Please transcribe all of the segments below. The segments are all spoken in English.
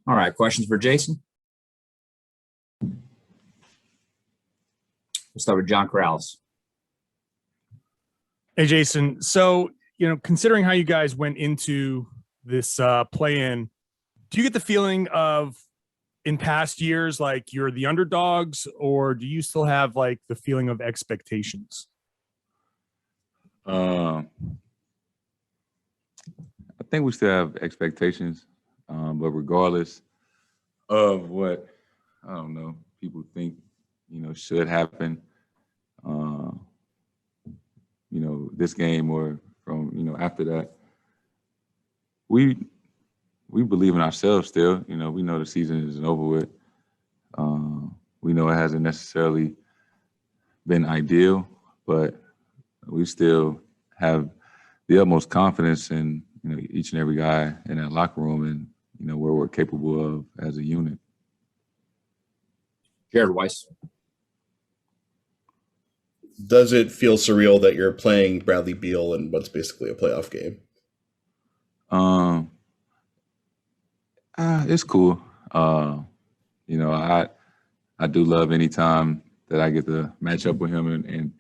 All right, questions for Jayson? We'll start with John Corrales. Hey, Jayson. So, considering how you guys went into this play-in, do you get the feeling of in past years, like you're the underdogs, or do you still have like the feeling of expectations? I think we still have expectations, but regardless of what, I don't know, people think, should happen, this game or from, after that, we believe in ourselves still. We know the season isn't over with. We know it hasn't necessarily been ideal, but we still have the utmost confidence in each and every guy in that locker room and where we're capable of as a unit. Jared Weiss. Does it feel surreal that you're playing Bradley Beal in what's basically a playoff game? It's cool. I do love any time that I get to match up with him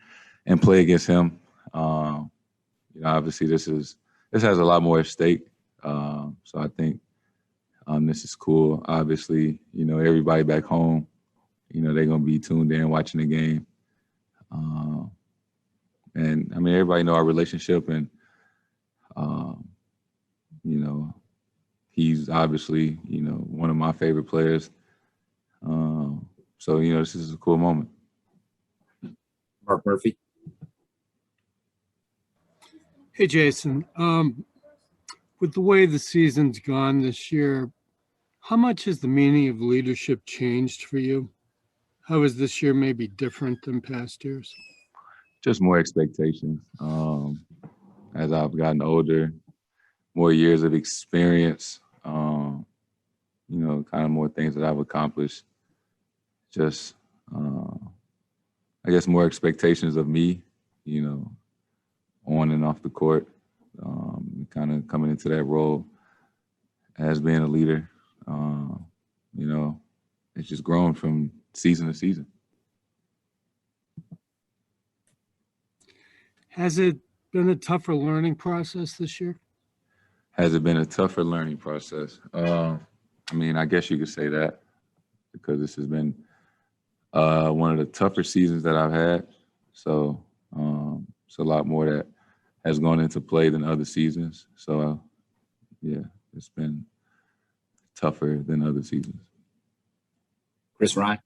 and play against him. Obviously this has a lot more at stake. So I think this is cool. Obviously, everybody back home, they're gonna be tuned in watching the game. And I mean, everybody know our relationship, and he's obviously one of my favorite players. So this is a cool moment. Mark Murphy. Hey, Jayson. With the way the season's gone this year, how much has the meaning of leadership changed for you? How is this year maybe different than past years? Just more expectations. As I've gotten older, more years of experience, kind of more things that I've accomplished. Just, I guess, more expectations of me, on and off the court, kind of coming into that role as being a leader. It's just grown from season to season. Has it been a tougher learning process this year? Has it been a tougher learning process? I guess you could say that, because this has been one of the tougher seasons that I've had. So it's a lot more that has gone into play than other seasons. So, it's been tougher than other seasons. Chris Ryan.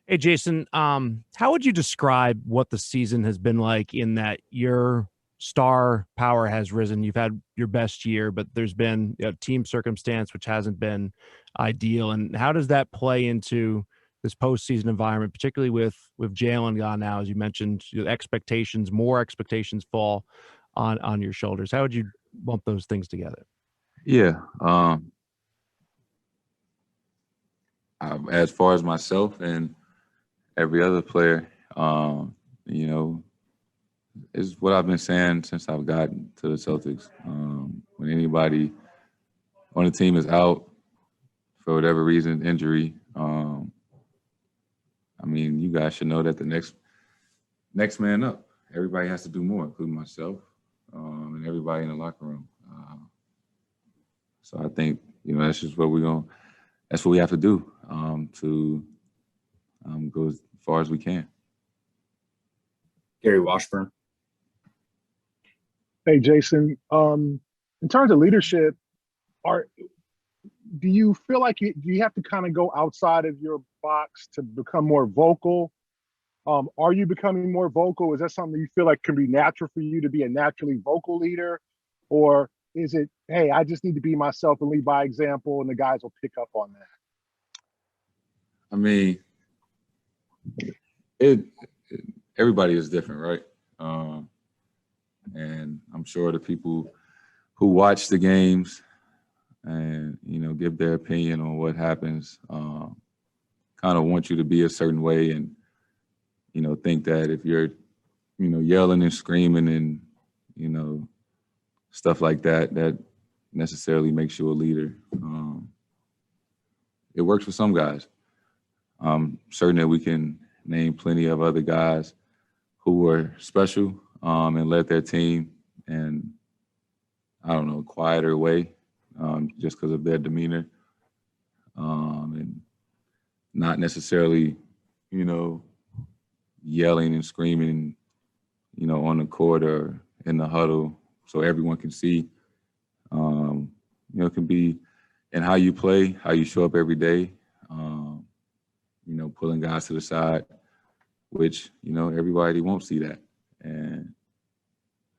Hey, Jayson, how would you describe what the season has been like in that your star power has risen? You've had your best year, but there's been team circumstance which hasn't been ideal. And how does that play into this postseason environment, particularly with Jaylen gone now, as you mentioned, more expectations fall on your shoulders? How would you bump those things together? Yeah. As far as myself and every other player, is what I've been saying since I've gotten to the Celtics. When anybody on the team is out for whatever reason, injury, you guys should know that the next man up, everybody has to do more, including myself and everybody in the locker room. So I think, that's just what that's what we have to do to go as far as we can. Gary Washburn. Hey, Jayson. In terms of leadership, do you feel like do you have to kind of go outside of your box to become more vocal? Are you becoming more vocal? Is that something you feel like can be natural for you to be a naturally vocal leader? Or is it, hey, I just need to be myself and lead by example, and the guys will pick up on that? Everybody is different, right? And I'm sure the people who watch the games and, give their opinion on what happens, kind of want you to be a certain way and, think that if you're, yelling and screaming and, stuff like that, that necessarily makes you a leader. it works for some guys. I'm certain that we can name plenty of other guys who were special and led their team in, I don't know, a quieter way, just because of their demeanor and not necessarily, you know, yelling and screaming, you know, on the court or in the huddle so everyone can see. You know, it can be in how you play, how you show up every day, you know, pulling guys to the side, which, you know, everybody won't see that. And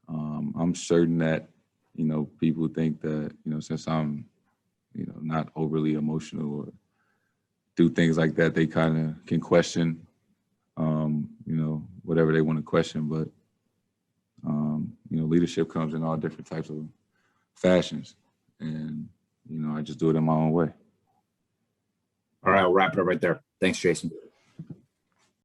I'm certain that, you know, people think that, you know, since I'm, you know, not overly emotional or do things like that, they kind of can question, you know, whatever they want to question. But, you know, leadership comes in all different types of fashions. And, you know, I just do it in my own way. All right, we'll wrap it up right there. Thanks, Jason.